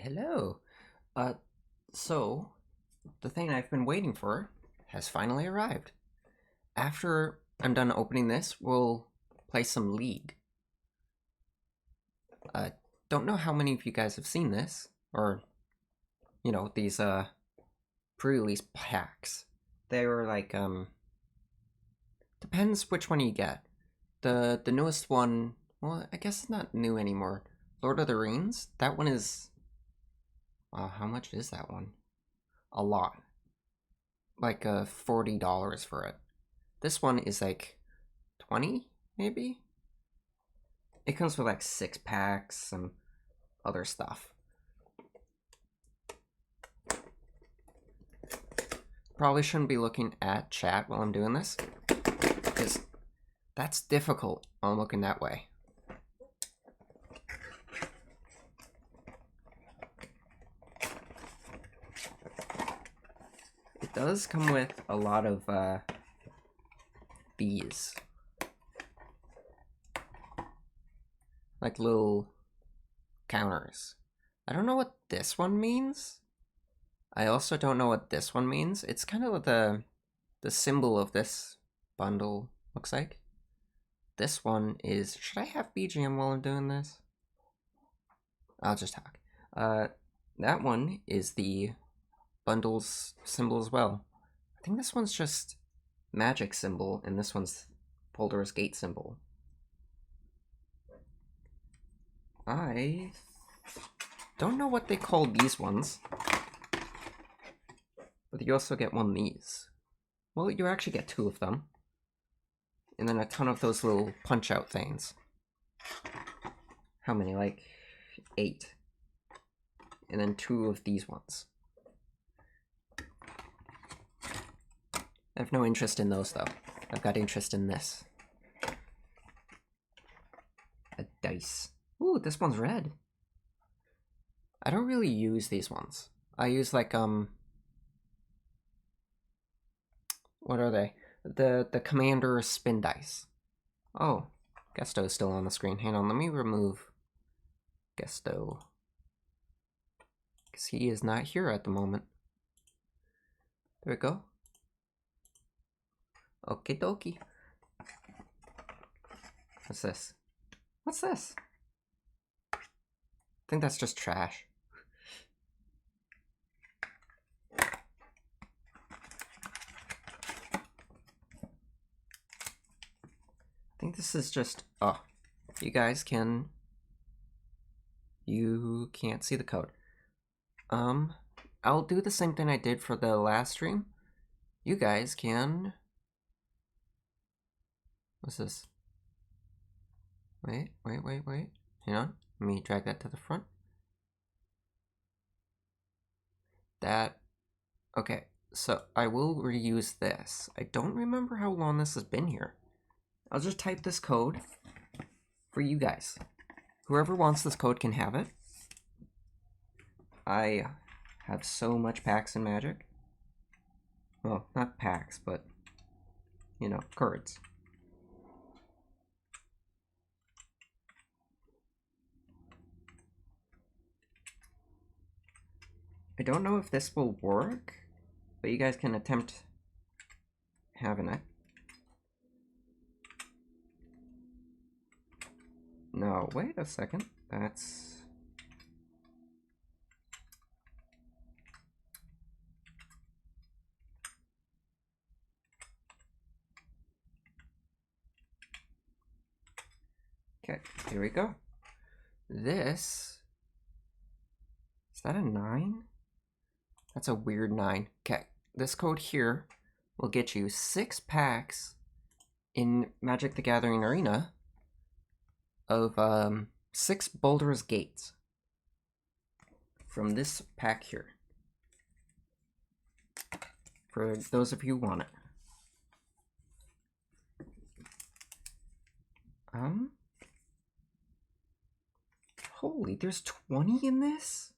Hello. Uh, so, the thing I've been waiting for has finally arrived. After I'm done opening this, we'll play some League. Don't know how many of you guys have seen this, or, these, pre-release packs. They were like, depends which one you get. The newest one, well, I guess it's not new anymore. Lord of the Rings, that one is... how much is that one? A lot. Like $40 for it. This one is like 20, maybe? It comes with like 6 packs, some other stuff. Probably shouldn't be looking at chat while I'm doing this, because that's difficult while I'm looking that way. It does come with a lot of these. Like little counters. I don't know what this one means. I also don't know what this one means. It's kind of the symbol of this bundle looks like. This one is... Should I have BGM while I'm doing this? I'll just talk. That one is the bundle's symbol as well. I think this one's just magic symbol, and this one's Baldur's Gate symbol. I don't know what they call these ones, but you also get one of these. Well, you actually get 2 of them, and then a ton of those little punch-out things. How many? Like 8. And then 2 of these ones. I have no interest in those, though. I've got interest in this. A dice. Ooh, this one's red. I don't really use these ones. I use, like, what are they? The Commander spin dice. Oh, Gusto's still on the screen. Hang on, let me remove Gusto, because he is not here at the moment. There we go. Okie dokie. What's this? What's this? I think that's just trash. I think this is just... Oh, you guys can... You can't see the code. I'll do the same thing I did for the last stream. You guys can... What's this? Wait. Hang on. Let me drag that to the front. That... Okay, so I will reuse this. I don't remember how long this has been here. I'll just type this code for you guys. Whoever wants this code can have it. I have so much packs in Magic. Well, not packs, but, cards. I don't know if this will work, but you guys can attempt having it. No, wait a second. That's... Okay, here we go. This... Is that a 9? That's a weird 9. Okay, this code here will get you 6 packs in Magic the Gathering Arena of 6 Baldur's Gates from this pack here. For those of you who want it. Holy, there's 20 in this?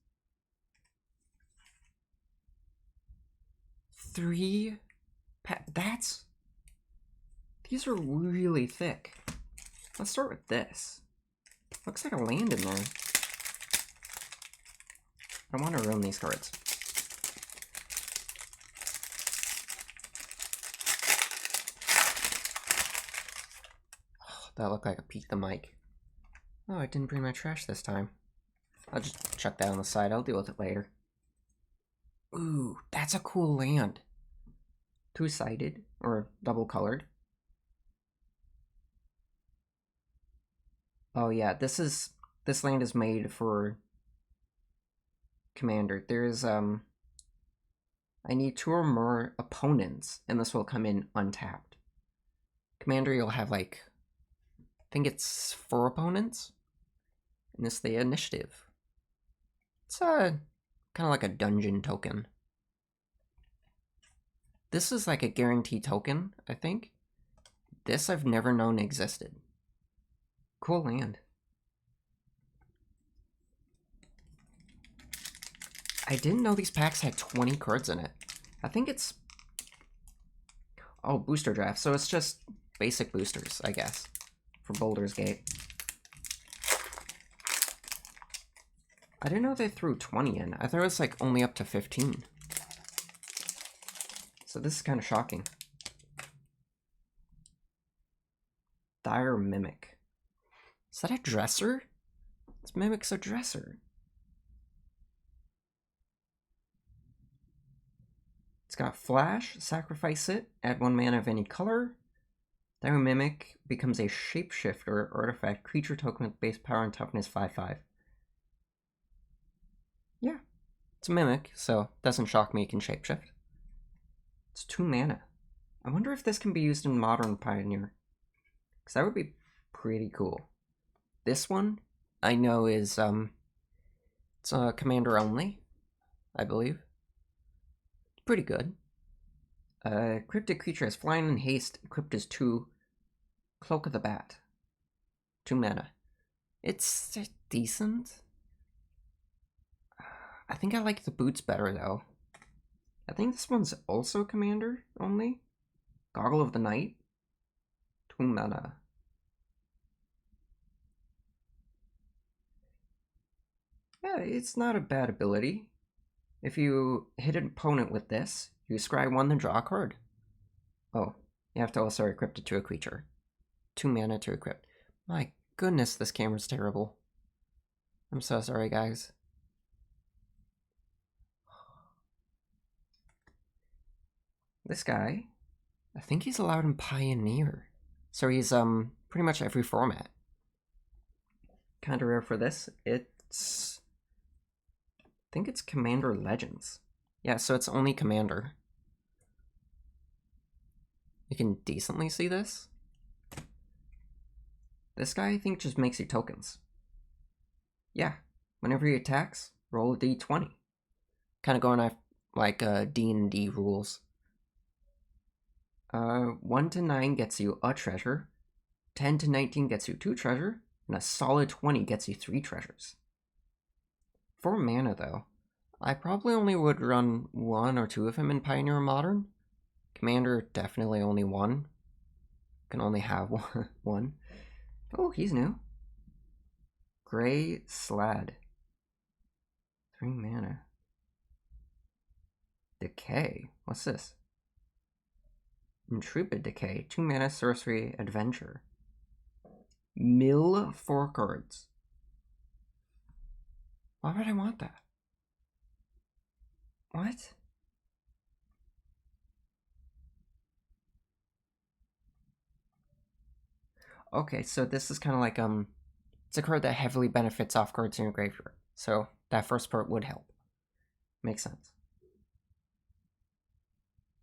3 that's... These are really thick. Let's start with this. Looks like a land in there. I don't want to ruin these cards. Oh, that looked like a peek the mic. Oh, I didn't bring my trash this time. I'll just chuck that on the side. I'll deal with it later. Ooh, that's a cool land. Two-sided, or double-colored. Oh yeah, this land is made for Commander. There's, I need 2 or more opponents, and this will come in untapped. Commander, you'll have, like, I think it's 4 opponents, and it's the initiative. It's, kind of like a dungeon token. This is like a guaranteed token, I think. This I've never known existed. Cool land. I didn't know these packs had 20 cards in it. I think it's... Oh, booster draft. So it's just basic boosters, I guess, for Baldur's Gate. I didn't know they threw 20 in. I thought it was like only up to 15. So this is kind of shocking. Dire Mimic. Is that a dresser? This Mimic's a dresser. It's got flash, sacrifice it, add 1 mana of any color. Dire Mimic becomes a shapeshifter artifact creature token with base power and toughness 5/5. Yeah, it's a Mimic, so doesn't shock me it can shapeshift. It's 2 mana. I wonder if this can be used in Modern Pioneer, because that would be pretty cool. This one, I know is, it's Commander only, I believe. Pretty good. Cryptic creature has flying and haste, equipped as 2. Cloak of the Bat. 2 mana. It's decent. I think I like the boots better, though. I think this one's also Commander only. Goggle of the Night. 2 mana. Yeah, it's not a bad ability. If you hit an opponent with this, you scry 1 then draw a card. Oh, you have to also equip it to a creature. 2 mana to equip. My goodness, this camera's terrible. I'm so sorry, guys. This guy, I think he's allowed in Pioneer. So he's, pretty much every format. Kinda rare for this. It's... I think it's Commander Legends. Yeah, so it's only Commander. You can decently see this. This guy, I think, just makes you tokens. Yeah, whenever he attacks, roll a d20. Kind of going off like D&D rules. 1 to 9 gets you a treasure. 10 to 19 gets you 2 treasure. And a solid 20 gets you 3 treasures. 4 mana, though. I probably only would run 1 or 2 of him in Pioneer or Modern. Commander, definitely only 1. Can only have 1. Oh, he's new. Gray Slad. 3 mana. Decay. What's this? Intrepid Decay. 2 mana sorcery adventure. Mill 4 cards. Why would I want that? What? Okay, so this is kind of like, it's a card that heavily benefits off cards in your graveyard. So that first part would help. Makes sense.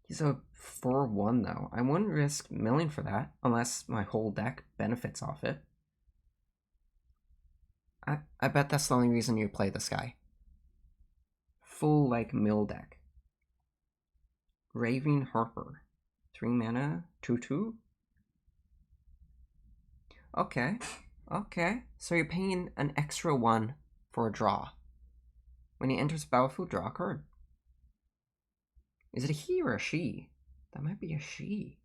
He's a 4/1 though. I wouldn't risk milling for that unless my whole deck benefits off it. I bet that's the only reason you play this guy. Full like mill deck. Raving Harper. 3 mana, 2/2. Okay. Okay. So you're paying an extra 1 for a draw. When he enters the battlefield, draw a card. Is it a he or a she? That might be a she.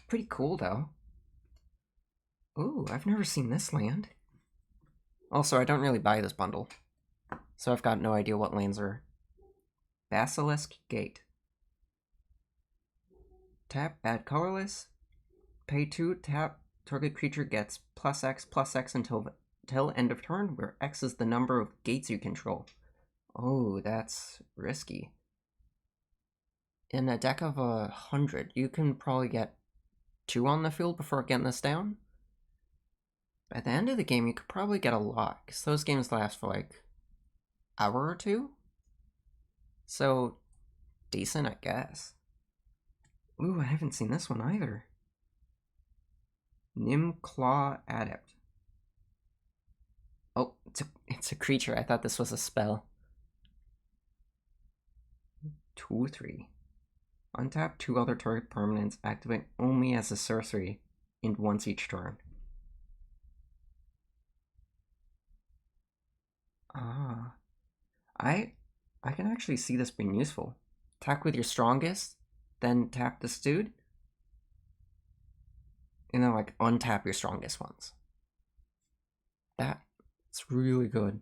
Pretty cool, though. Ooh, I've never seen this land. Also, I don't really buy this bundle. so I've got no idea what lands are. Basilisk Gate. Tap, add colorless. Pay 2, tap, target creature gets +X until end of turn, where X is the number of gates you control. Oh, that's risky. In a deck of 100, you can probably get 2 on the field before getting this down. By the end of the game, you could probably get a lot, because those games last for like an hour or 2. So, decent, I guess. Ooh, I haven't seen this one either. Nimclaw Adept. Oh, it's a creature. I thought this was a spell. 2/3. Untap 2 other target permanents, activate only as a sorcery, and once each turn. Ah. I can actually see this being useful. Attack with your strongest, then tap this dude, and then like untap your strongest ones. That's really good.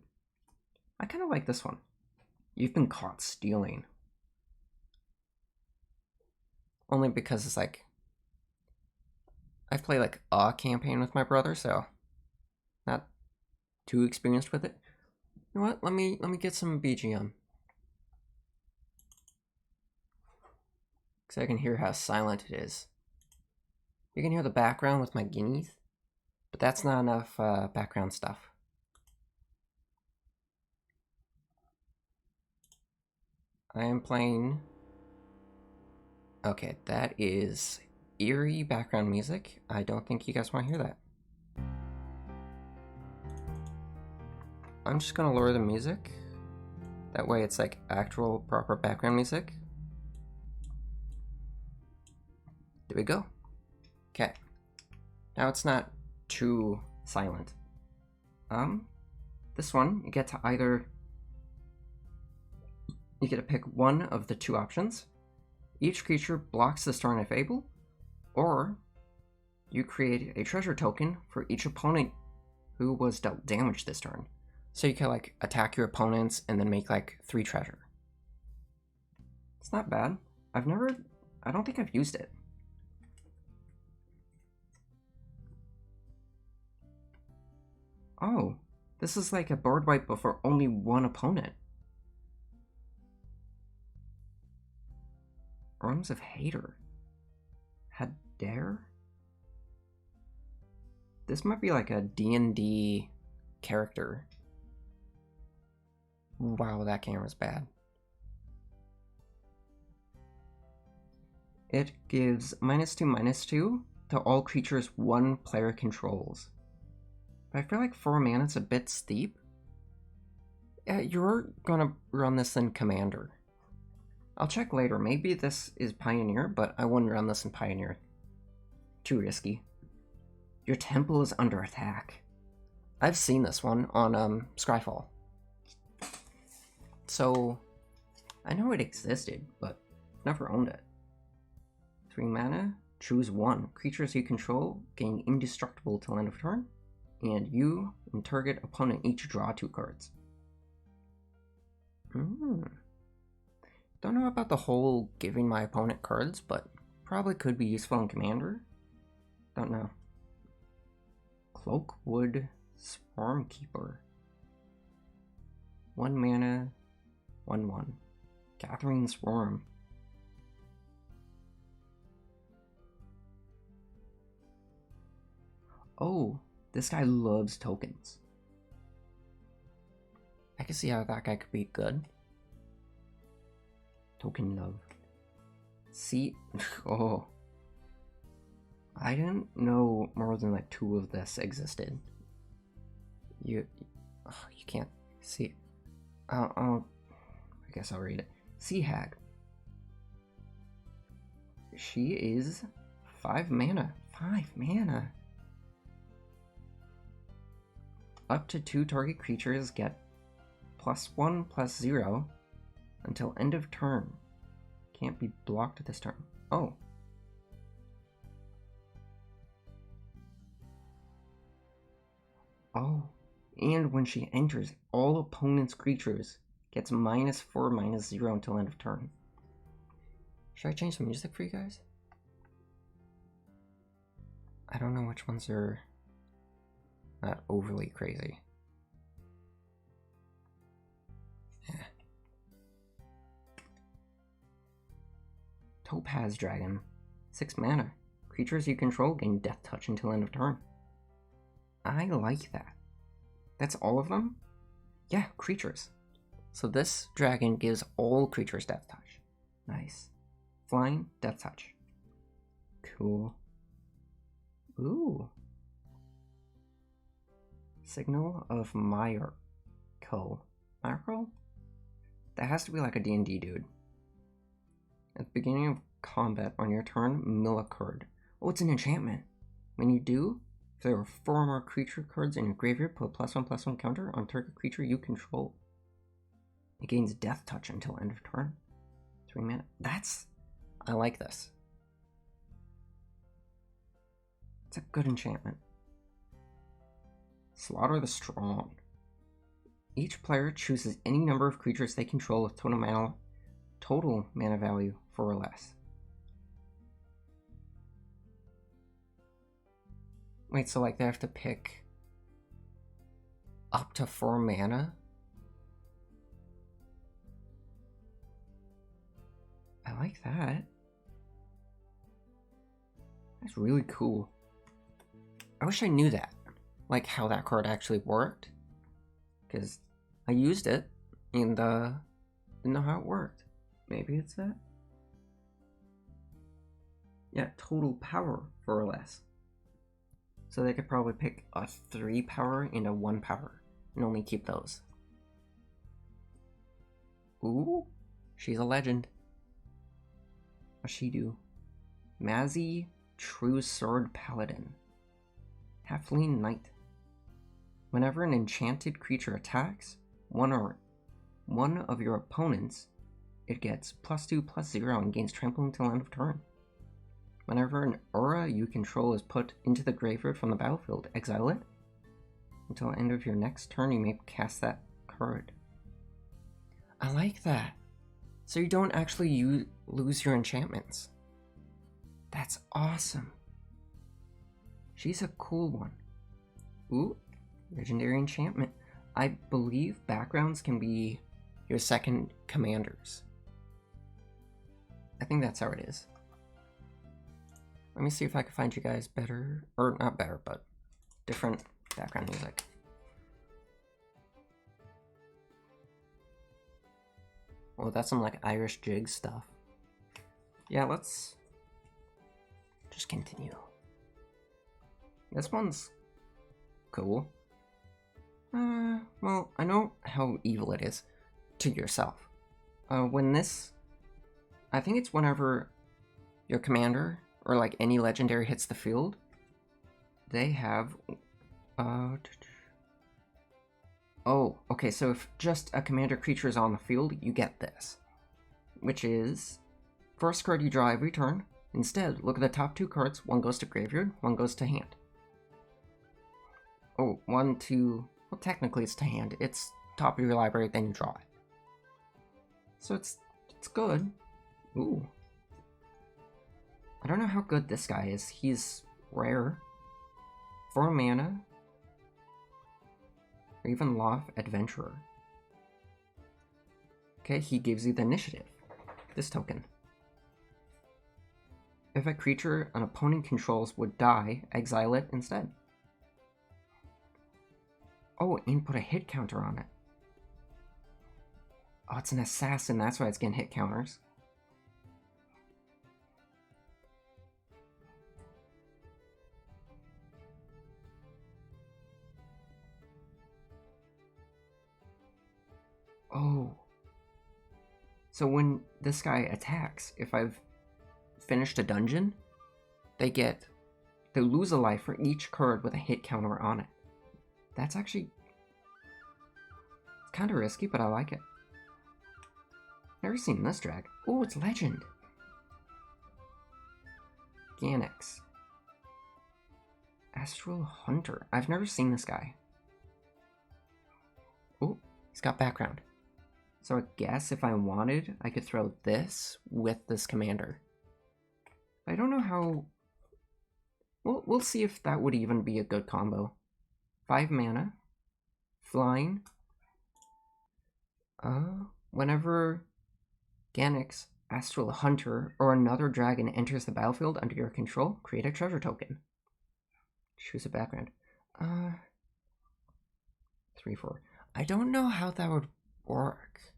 I kind of like this one. You've been caught stealing. Only because it's like, I've played like a campaign with my brother, so not too experienced with it. You know what? Let me get some BGM. Because I can hear how silent it is. You can hear the background with my guineas, but that's not enough background stuff. I am playing... Okay, that is eerie background music. I don't think you guys want to hear that. I'm just gonna lower the music. That way it's like actual proper background music. There we go. Okay. Now it's not too silent. This one, you get to either... You get to pick one of the 2 options. Each creature blocks this turn if able, or you create a treasure token for each opponent who was dealt damage this turn. So you can like attack your opponents and then make like 3 treasure. It's not bad. I don't think I've used it. Oh, this is like a board wipe for only 1 opponent. Realms of Hater. Dare? This might be like a D&D character. Wow, that camera's bad. It gives -2/-2 to all creatures 1 player controls. But I feel like 4 mana is a bit steep. You're gonna run this in Commander. I'll check later. Maybe this is Pioneer, but I wouldn't run this in Pioneer. Too risky. Your temple is under attack. I've seen this one on Scryfall. So, I know it existed, but never owned it. 3 mana, choose 1. Creatures you control gain indestructible till end of turn, and you and target opponent each draw 2 cards. Don't know about the whole giving my opponent cards, but probably could be useful in Commander. Don't know. Cloakwood Swarmkeeper. 1 mana, 1/1. Gathering Swarm. Oh, this guy loves tokens. I can see how that guy could be good. Token love. See? Oh. I didn't know more than like 2 of this existed. You can't see it. I guess I'll read it. Sea Hag. She is 5 mana. 5 mana. Up to 2 target creatures get +1/+0 until end of turn. Can't be blocked this turn. Oh. Oh, And when she enters, all opponents' creatures gets -4, -0 until end of turn. Should I change the music for you guys? I don't know which ones are not overly crazy. Yeah. Topaz Dragon. 6 mana. Creatures you control gain Death Touch until end of turn. I like that. That's all of them? Yeah, creatures. So this dragon gives all creatures Death Touch. Nice. Flying, Death Touch. Cool. Ooh. Signal of Myrkul. Myrkul? That has to be like a D&D dude. At the beginning of combat on your turn, mill a card. Oh, it's an enchantment. When you do, if there are 4 more creature cards in your graveyard, put a +1/+1 counter on target creature you control. It gains Death Touch until end of turn. 3 mana. I like this. It's a good enchantment. Slaughter the Strong. Each player chooses any number of creatures they control with total mana value 4 or less. Wait, so like they have to pick up to 4 mana? I like that. That's really cool. I wish I knew that. Like how that card actually worked. Because I used it and didn't know how it worked. Maybe it's that? Yeah, total power 4 or less. So they could probably pick a 3 power and a 1 power and only keep those. Ooh, she's a legend. What's she do? Mazzy, True Sword Paladin. Halfling Knight. Whenever an enchanted creature attacks one of your opponents, it gets +2/+0 and gains trample until end of turn. Whenever an aura you control is put into the graveyard from the battlefield, exile it. Until the end of your next turn, you may cast that card. I like that. So you don't actually lose your enchantments. That's awesome. She's a cool one. Ooh, legendary enchantment. I believe backgrounds can be your second commanders. I think that's how it is. Let me see if I can find you guys better, or not better, but different background music. Oh, that's some like Irish jig stuff. Yeah, let's just continue. This one's cool. Well, I know how evil it is to yourself. When this, I think it's whenever your commander or like any legendary hits the field, they have, oh, okay, so if just a commander creature is on the field, you get this, which is, first card you draw every turn. Instead, look at the top 2 cards, one goes to graveyard, one goes to hand. Oh, 1, 2, well technically it's to hand, it's top of your library, then you draw it. So it's good. Ooh. I don't know how good this guy is. He's rare. 4 mana. Or even Loft Adventurer. Okay, he gives you the initiative. This token. If a creature an opponent controls would die, exile it instead. Oh, and put a hit counter on it. Oh, it's an assassin, that's why it's getting hit counters. Oh. So when this guy attacks, if I've finished a dungeon, they lose a life for each card with a hit counter on it. That's actually, it's kind of risky, but I like it. Never seen this drag. Oh, it's legend. Ganix. Astral Hunter. I've never seen this guy. He's got background. So I guess if I wanted, I could throw this with this commander. I don't know how... We'll see if that would even be a good combo. 5 mana. Flying. Whenever Ganix, Astral Hunter, or another dragon enters the battlefield under your control, create a treasure token. Choose a background. 3/4. I don't know how that would work.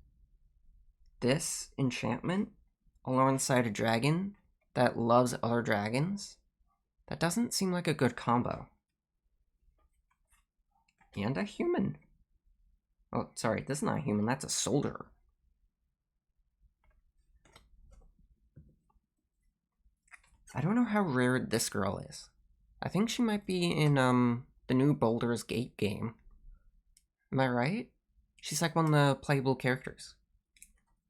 This enchantment alongside a dragon that loves other dragons, that doesn't seem like a good combo. And a human. Oh, sorry, this is not a human, that's a soldier. I don't know how rare this girl is. I think she might be in the new Baldur's Gate game. Am I right? She's like one of the playable characters.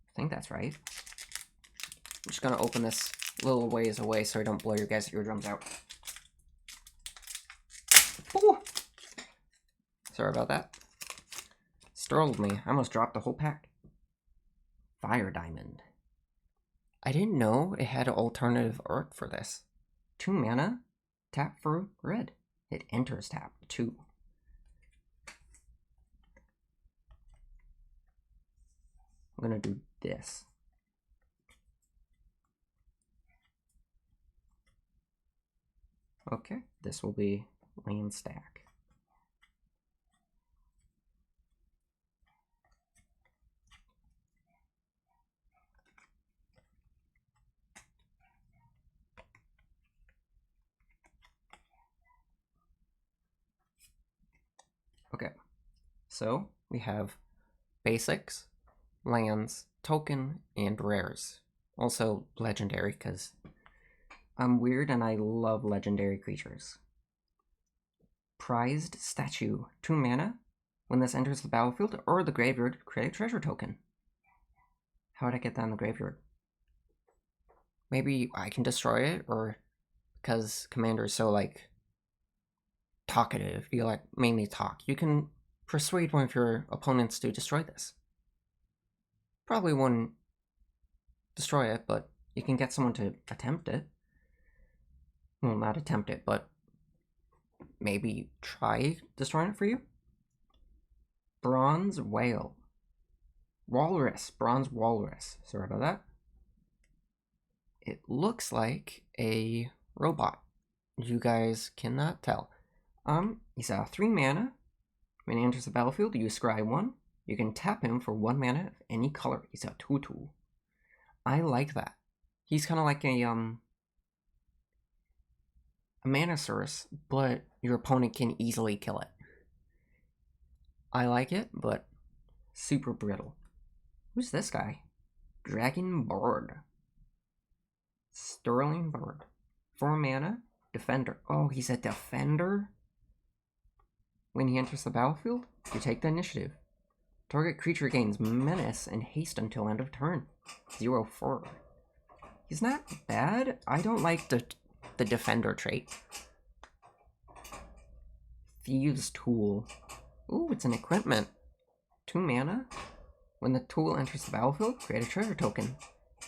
I think that's right. I'm just gonna open this a little ways away so I don't blow your guys' eardrums out. Ooh! Sorry about that. Startled me. I almost dropped the whole pack. Fire Diamond. I didn't know it had alternative art for this. 2 mana, tap for red. It enters tap 2. I'm gonna do this. Okay, this will be land stack. Okay, so we have basics, lands, token, and rares. Also legendary, because I'm weird and I love legendary creatures. Prized Statue, 2 mana. When this enters the battlefield or the graveyard, create a treasure token. How would I get that in the graveyard? Maybe I can destroy it, or because Commander is so, like, talkative, you, like, mainly talk. You can persuade one of your opponents to destroy this. Probably wouldn't destroy it, but you can get someone to attempt it. Well, not attempt it, but maybe try destroying it for you. Bronze Whale. Walrus. Bronze Walrus. Sorry about that. It looks like a robot. You guys cannot tell. He's 3 mana. When he enters the battlefield, you scry 1. You can tap him for 1 mana of any color. He's a 2/2. I like that. He's kind of like a mana source, but your opponent can easily kill it. I like it, but super brittle. Who's this guy? Dragon Bird. Sterling Bird. 4 mana. Defender. Oh, he's a defender? When he enters the battlefield, you take the initiative. Target creature gains menace and haste until end of turn. 0/4. He's not bad. I don't like the defender trait. Thieves' Tool. Ooh, it's an equipment. 2 mana. When the tool enters the battlefield, create a treasure token.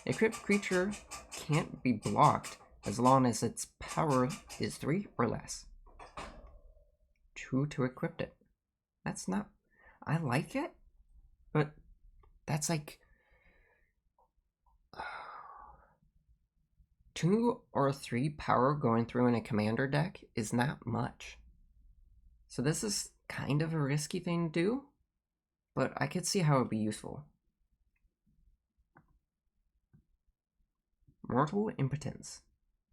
Equipped creature can't be blocked as long as its power is 3 or less. 2 to equip it. That's not... I like it, but that's like... 2 or 3 power going through in a commander deck is not much. So this is kind of a risky thing to do, but I could see how it would be useful. Mortal Impotence.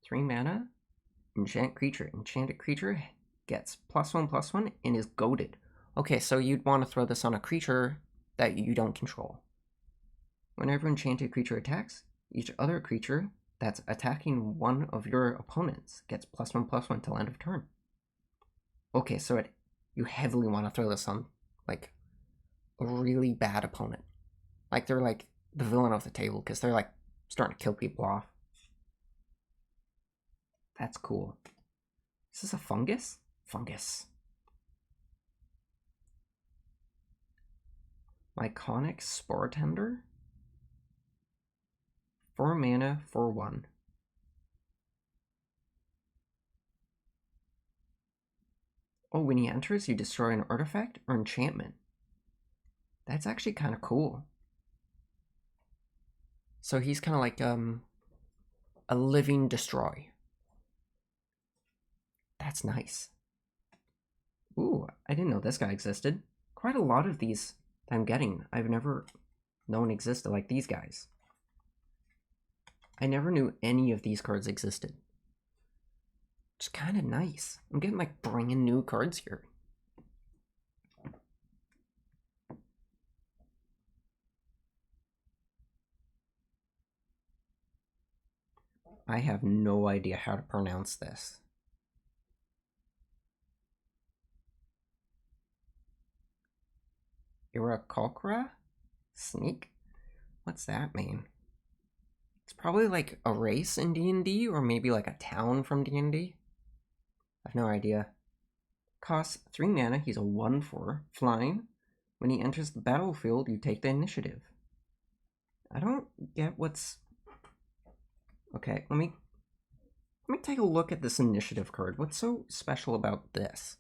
3 mana. Enchant creature. Enchanted creature gets +1/+1 and is goaded. Okay, so you'd want to throw this on a creature that you don't control. Whenever enchanted creature attacks, each other creature that's attacking one of your opponents gets +1/+1 till end of turn. Okay, so you heavily want to throw this on, like, a really bad opponent. Like, they're, like, the villain of the table, because they're, like, starting to kill people off. That's cool. Is this a fungus? Fungus. Myconic Spore Tender. 4 mana for 1. Oh, when he enters, you destroy an artifact or enchantment. That's actually kind of cool. So he's kind of like a living destroy. That's nice. Ooh, I didn't know this guy existed. Quite a lot of these that I'm getting, I've never known existed, like these guys. I never knew any of these cards existed. It's kind of nice. I'm getting like brand new cards here. I have no idea how to pronounce this. Irakokra? Sneak? What's that mean? It's probably like a race in D&D, or maybe like a town from D&D. I have no idea. Costs 3 mana, he's a 1/4, flying. When he enters the battlefield, you take the initiative. I don't get what's... Okay, let me take a look at this initiative card. What's so special about this?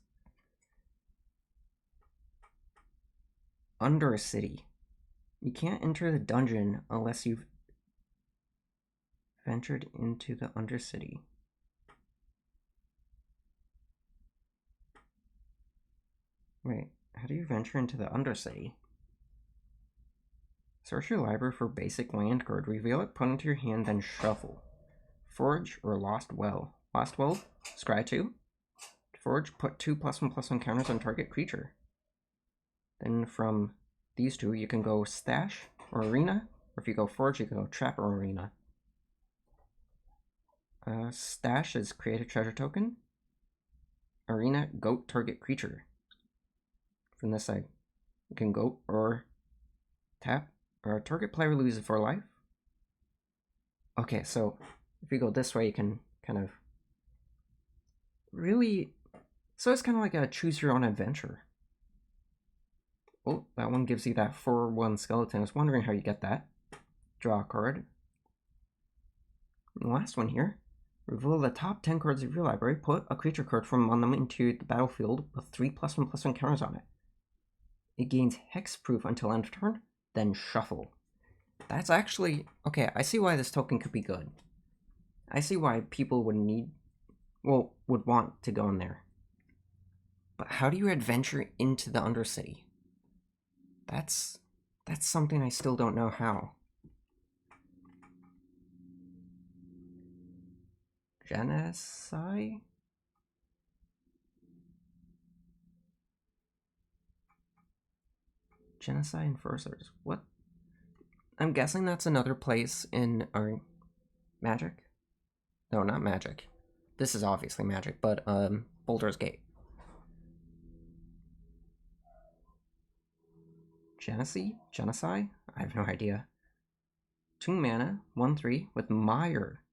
Undercity. You can't enter the dungeon unless you've ventured into the Undercity. Wait, how do you venture into the Undercity? Search your library for basic land card, reveal it, put it into your hand, then shuffle. Forge or Lost Well. Lost Well, scry 2. Forge, put 2+1/+1 counters on target creature. Then from these two, you can go Stash or Arena, or if you go Forge, you can go Trap or Arena. Stash is create a treasure token. Arena, goat target creature. From this side, you can goat or tap, or target player loses 4 life. Okay, so if you go this way, you can kind of really... So it's kind of like a choose your own adventure. Oh, that one gives you that 4/1 skeleton. I was wondering how you get that. Draw a card. And the last one here. Reveal the top 10 cards of your library. Put a creature card from among them into the battlefield with 3+1/+1 counters on it. It gains hexproof until end of turn, then shuffle. That's actually... Okay, I see why this token could be good. I see why people would need... Well, would want to go in there. But how do you adventure into the Undercity? That's something I still don't know how. Genocide? Genocide Enforcers. What? I'm guessing that's another place in our Magic? No, not Magic. This is obviously Magic, but Baldur's Gate. Genocide? I have no idea. 2 mana, 1/3 with Mire.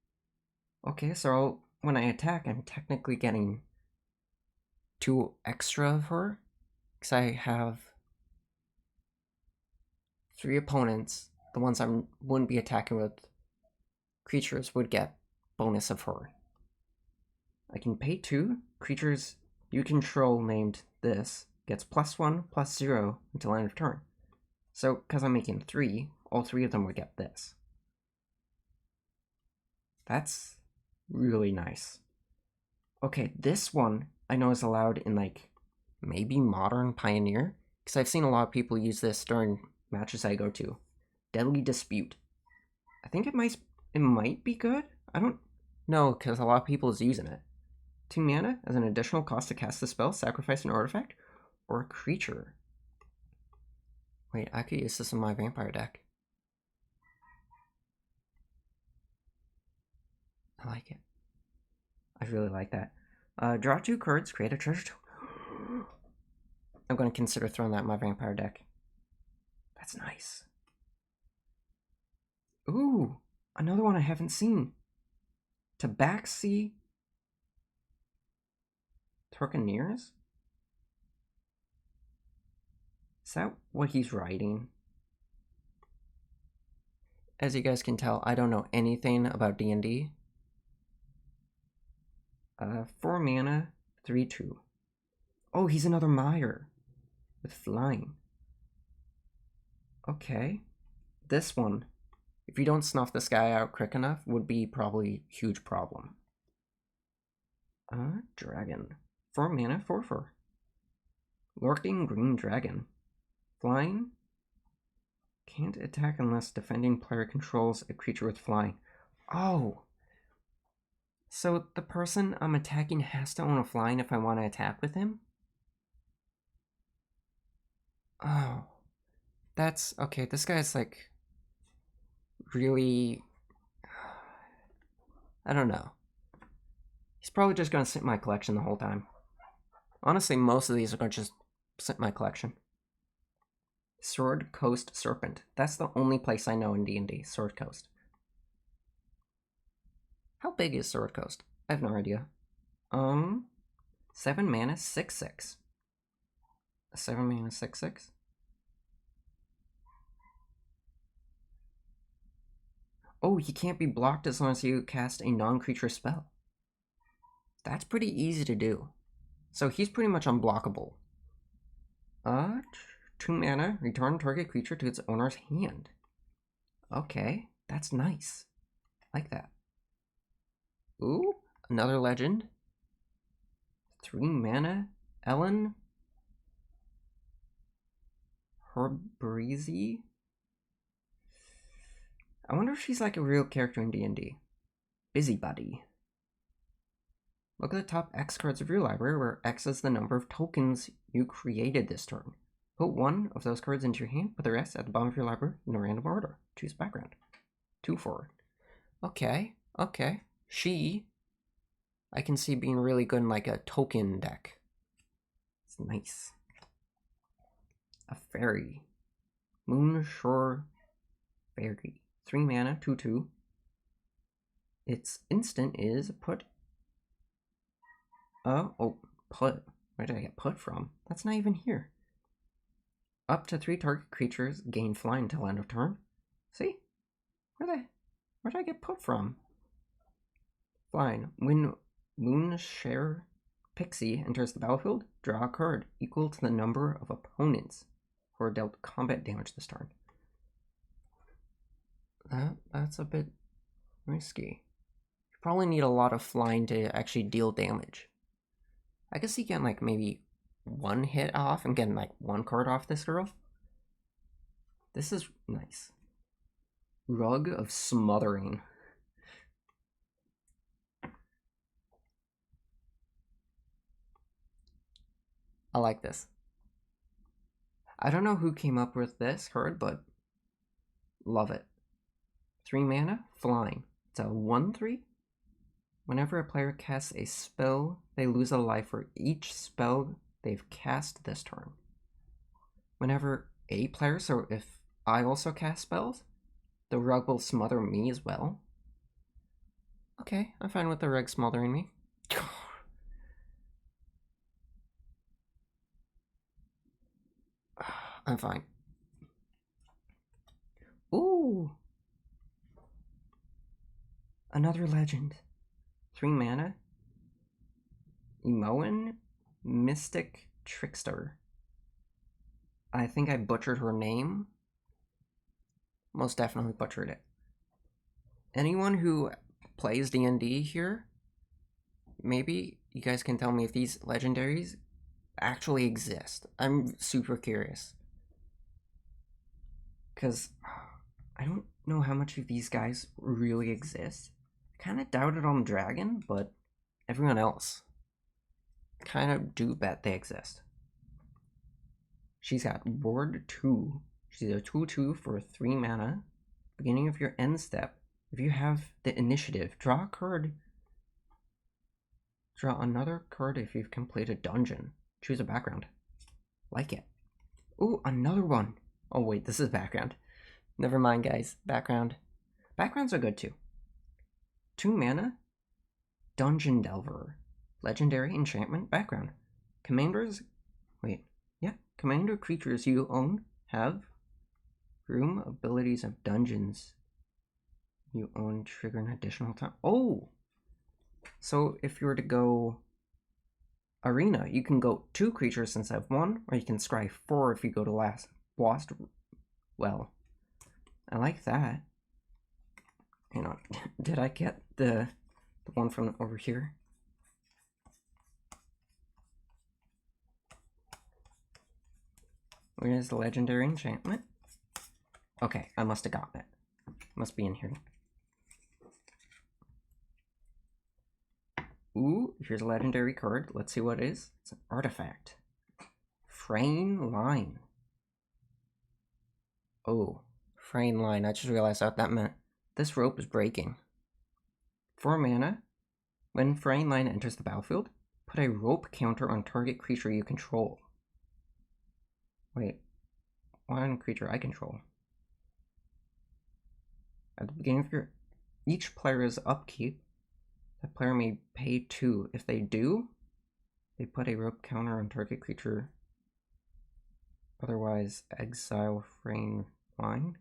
Okay, so when I attack, I'm technically getting 2 extra of her, because I have 3 opponents. The ones I wouldn't be attacking with creatures would get bonus of her. I can pay 2. Creatures you control named this gets +1/+0 until end of turn. So, because I'm making 3, all 3 of them would get this. That's really nice. Okay, this one I know is allowed in like maybe Modern Pioneer, because I've seen a lot of people use this during matches I go to. Deadly Dispute. I think it might be good. I don't know, because a lot of people is using it. 2 mana as an additional cost to cast the spell, sacrifice an artifact or a creature. Wait, I could use this in my vampire deck. I like it. I really like that. Draw 2 cards, create a treasure token. I'm going to consider throwing that in my vampire deck. That's nice. Ooh, another one I haven't seen. Tabaxi Turcaneers? Is that what he's writing? As you guys can tell, I don't know anything about D&D. 4 mana, 3/2. Oh, he's another Mire with flying. Okay. This one, if you don't snuff this guy out quick enough, would be probably a huge problem. Dragon. 4 mana, 4/4. Lurking green dragon. Flying. Can't attack unless defending player controls a creature with flying. Oh! So the person I'm attacking has to own a flying if I want to attack with him? Oh. That's... okay, this guy's like... really... I don't know. He's probably just going to sit in my collection the whole time. Honestly, most of these are going to just sit in my collection. Sword Coast Serpent. That's the only place I know in D&D, Sword Coast. How big is Sword Coast? I have no idea. 7 mana, 6/6. 7 mana, 6/6? Oh, he can't be blocked as long as you cast a non-creature spell. That's pretty easy to do. So he's pretty much unblockable. 2 mana, return target creature to its owner's hand. Okay, that's nice. Like that. Ooh, another legend. 3 mana, Ellen Herbrizi. I wonder if she's like a real character in D&D. Busybody. Look at the top X cards of your library, where X is the number of tokens you created this turn. Put one of those cards into your hand, put the rest at the bottom of your library in a random order. Choose background. 2 forward. Okay, okay. She, I can see being really good in like a token deck. It's nice. A fairy. Moonshore Fairy. 3 mana, 2/2. Its instant is put. Put. Where did I get put from? That's not even here. Up to 3 target creatures gain flying until end of turn. See? Where did I get put from? Flying. When Moonshare Pixie enters the battlefield, draw a card equal to the number of opponents who are dealt combat damage this turn. That's a bit risky. You probably need a lot of flying to actually deal damage. I guess you get like maybe 1 hit off and getting like 1 card off this girl. This is nice. Rug of Smothering. I like this. I don't know who came up with this card, but love it. 3 mana, flying. It's a 1/3. Whenever a player casts a spell, they lose a life for each spell they've cast this turn. Whenever a player, so if I also cast spells, the rug will smother me as well. Okay, I'm fine with the rug smothering me. I'm fine. Ooh! Another legend. 3 mana. Emoan Mystic Trickster. I think I butchered her name. Most definitely butchered it. Anyone who plays D&D here, maybe you guys can tell me if these legendaries actually exist. I'm super curious. Because I don't know how much of these guys really exist. I kind of doubt it on Dragon, but everyone else kind of do bet they exist. She's got Ward 2. She's a 2/2 for 3 mana. Beginning of your end step. If you have the initiative, draw a card. Draw another card if you've completed a dungeon. Choose a background. Like it. Ooh, another one. Oh wait, this is background. Never mind, guys. Background. Backgrounds are good too. 2 mana. Dungeon Delver. Legendary enchantment background. Commanders. Wait. Yeah. Commander creatures you own have room abilities of dungeons You own trigger an additional time. Oh! So if you were to go arena, you can go 2 creatures instead of 1, or you can scry 4 if you go to last. Well, I like that. Hang on, did I get the one from over here? Where is the legendary enchantment? Okay, I must have gotten it. Must be in here. Ooh, here's a legendary card. Let's see what it is. It's an artifact. Fraying Line. Oh, Fraying Line. I just realized what that meant. This rope is breaking. 4 mana. When Fraying Line enters the battlefield, put a rope counter on target creature you control. Wait, one creature I control. At the beginning of each player's upkeep, the player may pay 2. If they do, they put a rope counter on target creature. Otherwise, exile Fraying Line.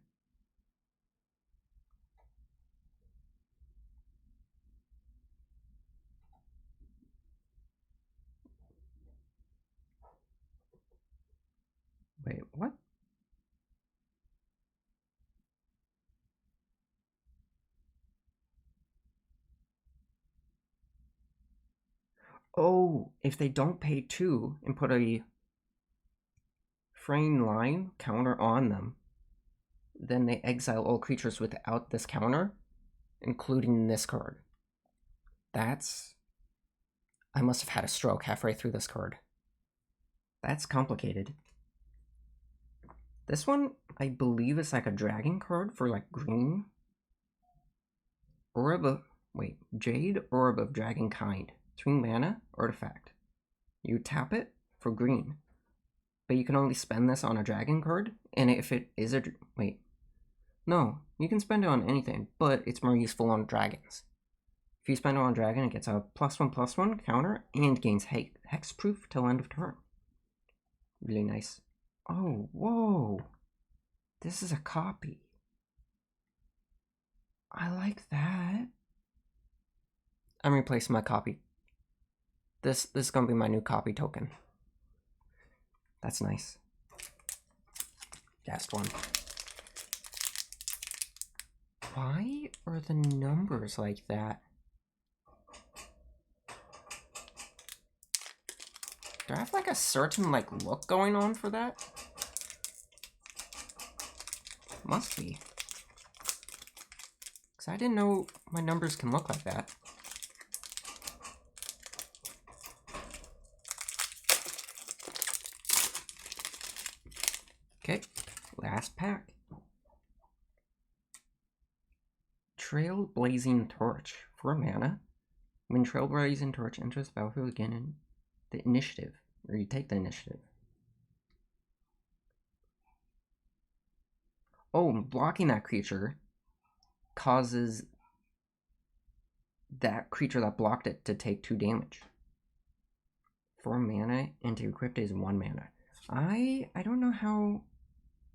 Wait, what? Oh, if they don't pay 2 and put a Fraying Line counter on them, then they exile all creatures without this counter, including this card. That's... I must have had a stroke halfway through this card. That's complicated. This one, I believe, is like a dragon card for like green. Jade Orb of Dragon Kind. 2 mana, artifact. You tap it for green. But you can only spend this on a dragon card, and if it is a... No, you can spend it on anything, but it's more useful on dragons. If you spend it on a dragon, it gets a +1/+1 counter, and gains hexproof till end of turn. Really nice. Oh, whoa! This is a copy. I like that. I'm replacing my copy. This is gonna be my new copy token. That's nice. Last one. Why are the numbers like that? Do I have like a certain like look going on for that? Must be. Because I didn't know my numbers can look like that. Okay, last pack. Trailblazing Torch. 4 mana. When Trailblazing Torch enters the battlefield again in the initiative, or you take the initiative. Oh, blocking that creature causes that creature that blocked it to take 2 damage. 4 mana, and to equip it is 1 mana. I don't know how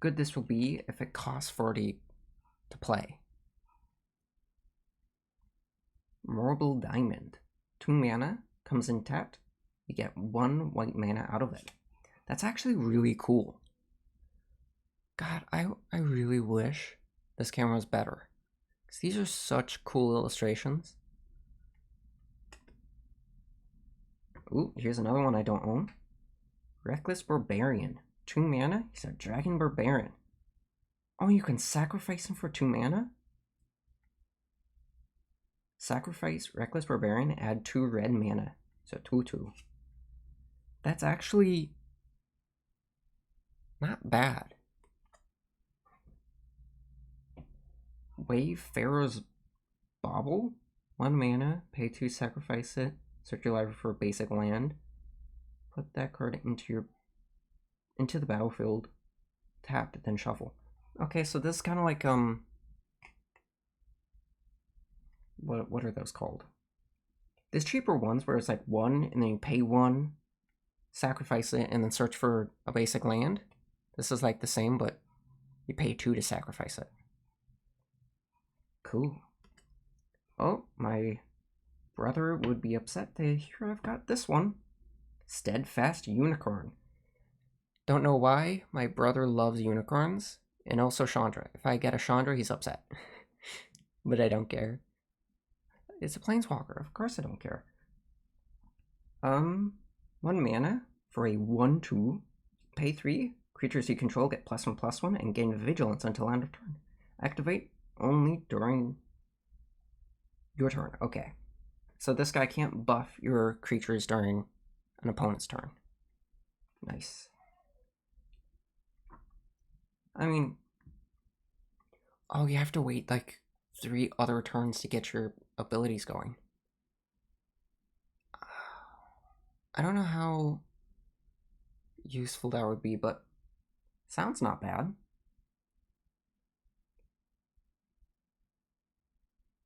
good this will be if it costs 40 to play. Marble Diamond. 2 mana, comes in tapped. You get 1 white mana out of it. That's actually really cool. God, I really wish this camera was better. Because these are such cool illustrations. Ooh, here's another one I don't own. Reckless Barbarian. 2 mana? He's a Dragon Barbarian. Oh, you can sacrifice him for 2 mana? Sacrifice Reckless Barbarian, add 2 red mana. So 2/2. That's actually not bad. Wayfarer's Bauble. 1 mana, pay 2, sacrifice it. Search your library for a basic land. Put that card into the battlefield. Tapped, then shuffle. Okay, so this is kind of like what are those called? There's cheaper ones where it's like 1 and then you pay 1, sacrifice it, and then search for a basic land. This is like the same, but you pay 2 to sacrifice it. Cool. Oh, my brother would be upset to hear I've got this one. Steadfast Unicorn. Don't know why, my brother loves unicorns, and also Chandra. If I get a Chandra, he's upset. But I don't care. It's a planeswalker, of course I don't care. 1 mana for a 1/2. Pay 3. Creatures you control get +1/+1 and gain vigilance until end of turn. Activate only during your turn. Okay. So this guy can't buff your creatures during an opponent's turn. Nice. I mean, oh, you have to wait like 3 other turns to get your abilities going. I don't know how useful that would be, but sounds not bad.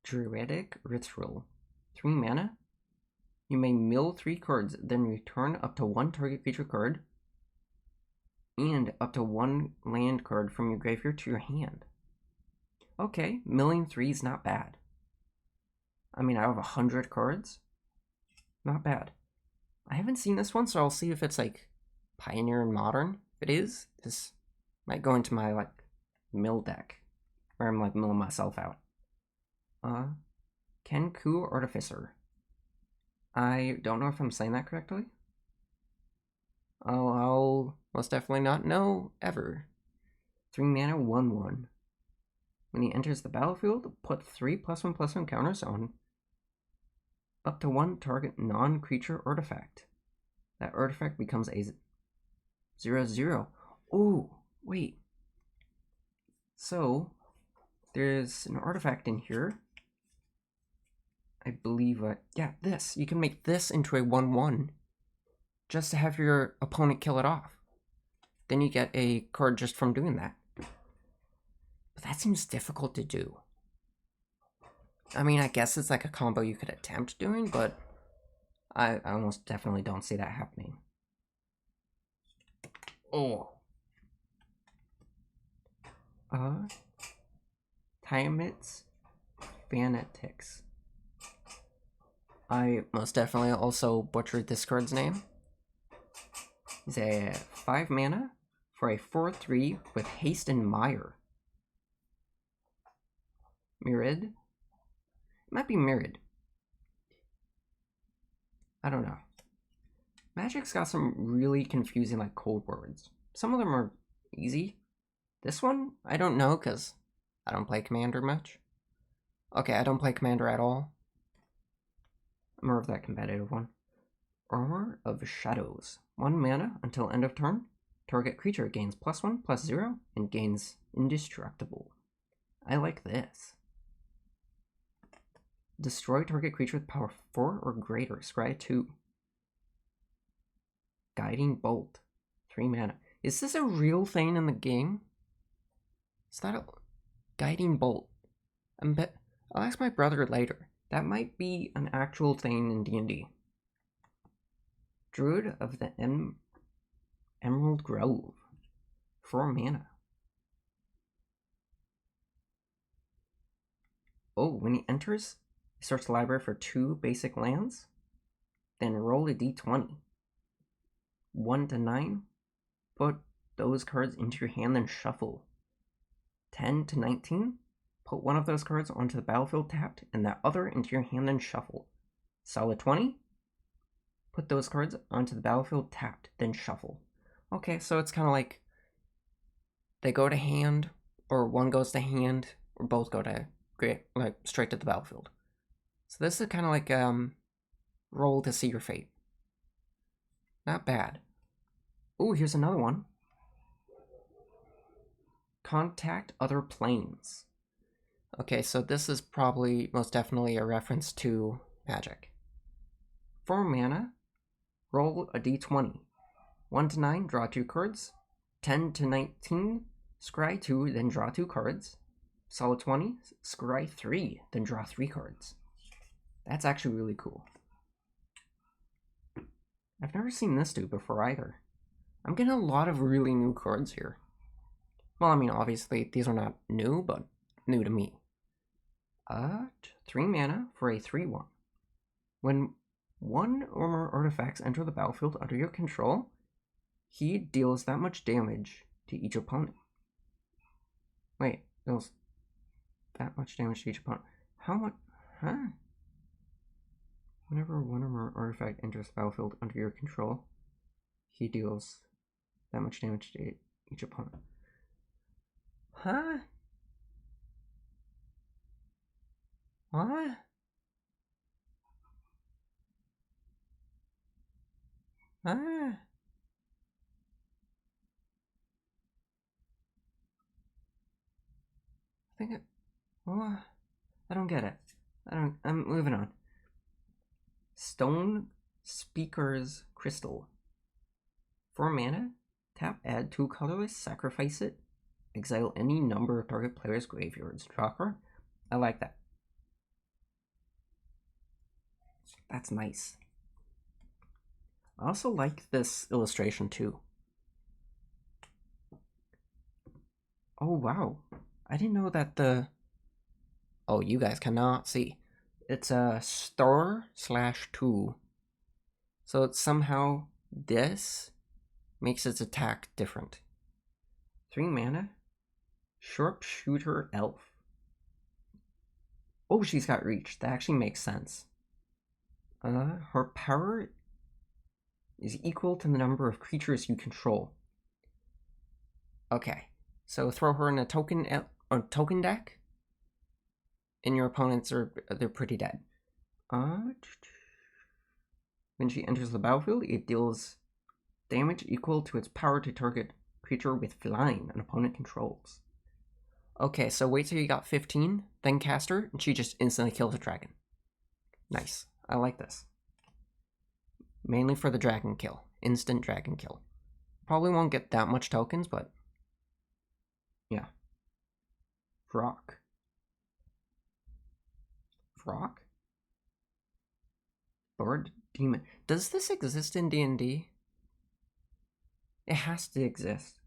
Druidic Ritual. 3 mana. You may mill 3 cards, then return up to 1 target creature card and up to 1 land card from your graveyard to your hand. Okay, milling 3 is not bad. I mean, out of 100 cards, not bad. I haven't seen this one, so I'll see if it's like Pioneer and Modern. If it is, this might go into my like mill deck, where I'm like milling myself out. Kenku Artificer. I don't know if I'm saying that correctly. I'll most definitely not know ever. 3 mana, 1/1. When he enters the battlefield, put 3 +1/+1 counters on up to 1 target non-creature artifact. That artifact becomes a 0/0. Oh, wait. So, there's an artifact in here. I believe, yeah, this. You can make this into a 1/1 just to have your opponent kill it off. Then you get a card just from doing that. But that seems difficult to do. I mean, I guess it's like a combo you could attempt doing, but I almost definitely don't see that happening. Oh. Alchemists Fanatics. I most definitely also butchered this card's name. It's a 5 mana for a 4/3 with haste and mire. Myriad? It might be Myriad. I don't know. Magic's got some really confusing like code words. Some of them are easy. This one, I don't know because I don't play Commander much. Okay, I don't play Commander at all. I'm more of that competitive one. Armor of Shadows. 1 mana until end of turn. Target creature gains +1/+0 and gains indestructible. I like this. Destroy target creature with power 4 or greater. Scry 2. Guiding Bolt. 3 mana. Is this a real thing in the game? Is that a Guiding Bolt? I'll ask my brother later. That might be an actual thing in D&D. Druid of the Emerald Grove. 4 mana. Oh, when he enters, he starts the library for 2 basic lands. Then roll a d20. 1 to 9. Put those cards into your hand, then shuffle. 10 to 19. Put one of those cards onto the battlefield tapped, and that other into your hand, then shuffle. Solid 20. Put those cards onto the battlefield tapped, then shuffle. Okay, so it's kind of like they go to hand, or one goes to hand, or both go to like straight to the battlefield. So this is kind of like roll to see your fate. Not bad. Oh, here's another one. Contact other planes. Okay, so this is probably most definitely a reference to Magic. 4 mana, roll a d20. 1 to 9, draw 2 cards. 10 to 19, scry 2, then draw 2 cards. Solid 20, scry 3, then draw 3 cards. That's actually really cool. I've never seen this do before either. I'm getting a lot of really new cards here. Well, I mean, obviously, these are not new, but new to me. 3 mana for a 3/1. When one or more artifacts enter the battlefield under your control, he deals that much damage to each opponent. Wait, deals that much damage to each opponent. How much? Huh? Whenever one or more artifact enters the battlefield under your control, he deals that much damage to each opponent. Huh? What? Huh? I think it. What? I don't get it. I'm moving on. Stone Speaker's Crystal. 4 mana, tap, add 2 colorless, sacrifice it, exile any number of target player's graveyards. Draw card. I like that. That's nice. I also like this illustration too. Oh wow. I didn't know that the... Oh, you guys cannot see. It's a star/2. So it's somehow this makes its attack different. 3 mana, Sharpshooter Elf. Oh, she's got reach. That actually makes sense. Her power is equal to the number of creatures you control. Okay, so throw her in a token deck, and your opponents they're pretty dead. When she enters the battlefield, it deals damage equal to its power to target creature with flying an opponent controls. Okay, so wait till you got 15, then cast her, and she just instantly kills a dragon. Nice. I like this. Mainly for the dragon kill. Instant dragon kill. Probably won't get that much tokens, but... yeah. Vrock. Vrock? Lord Demon. Does this exist in D&D? It has to exist.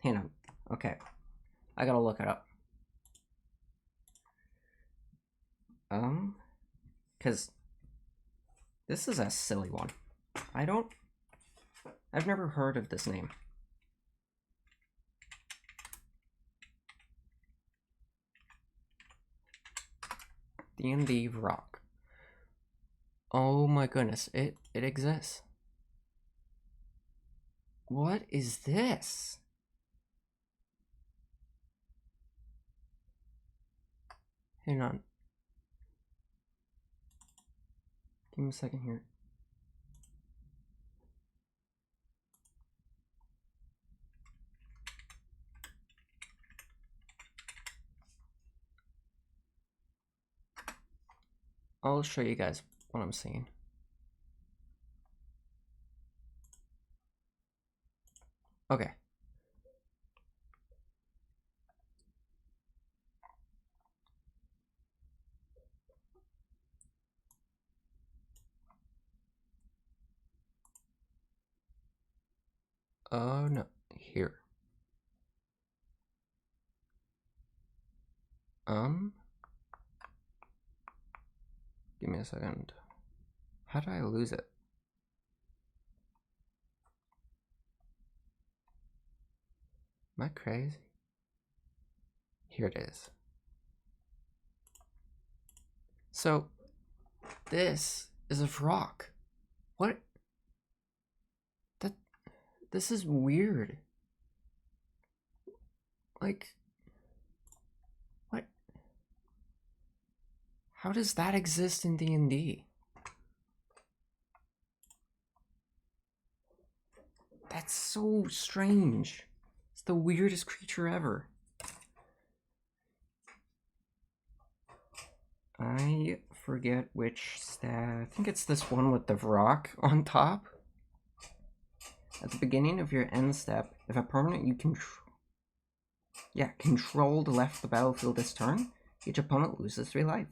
Hang on. Okay. I gotta look it up. Because this is a silly one. I've never heard of this name. D&D Vrock. Oh my goodness, it exists. What is this? Hang on. Give me a second here. I'll show you guys what I'm seeing. Okay. Oh no, here. Give me a second. How did I lose it? Am I crazy? Here it is. So, this is a Vrock. What? This is weird. Like, what? How does that exist in D&D? That's so strange. It's the weirdest creature ever. I forget which stat. I think it's this one with the Vrock on top. At the beginning of your end step, if a permanent you controlled left the battlefield this turn, each opponent loses 3 life.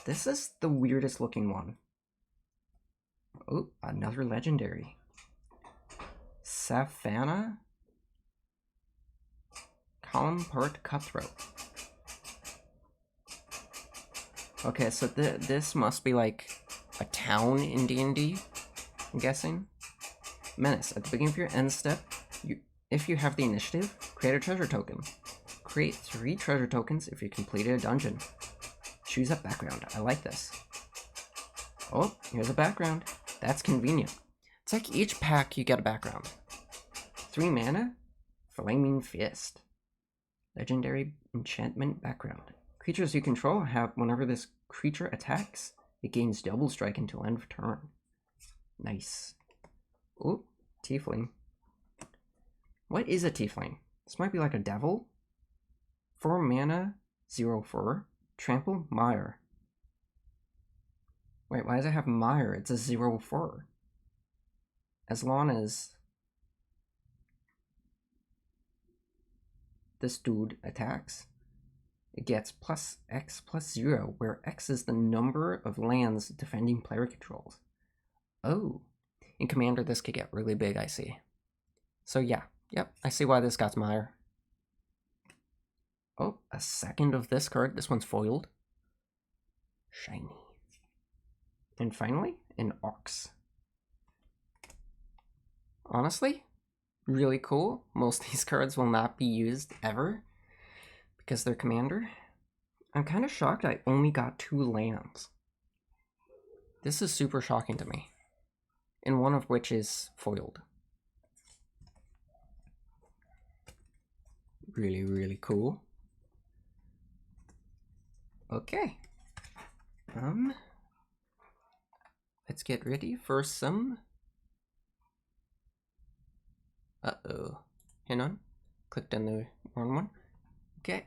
This is the weirdest looking one. Oh, another legendary. Savannah? Column Part Cutthroat. Okay, so this must be like a town in D&D, I'm guessing. Menace. At the beginning of your end step, if you have the initiative, create a treasure token. Create 3 treasure tokens if you completed a dungeon. Choose a background. I like this. Oh, here's a background. That's convenient. It's like each pack you get a background. 3 mana? Flaming Fist. Legendary enchantment background. Creatures you control have, whenever this creature attacks, it gains double strike until end of turn. Nice. Ooh, tiefling. What is a tiefling? This might be like a devil. 4 mana, 0/4. Trample, Mire. Wait, why does it have Mire? It's a 0/4. As long as this dude attacks, it gets +X+0, where X is the number of lands defending player controls. Oh, in Commander this could get really big, I see. So yeah, yep, I see why this got Mire. Oh, a second of this card. This one's foiled. Shiny. And finally, an Ox. Honestly, really cool. Most of these cards will not be used ever because they're Commander. I'm kind of shocked I only got 2 lands. This is super shocking to me. And one of which is foiled. Really, really cool. Okay. Let's get ready for some... Uh-oh. Hang on. Clicked on the wrong one. Okay.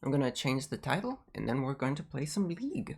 I'm gonna change the title, and then we're going to play some League.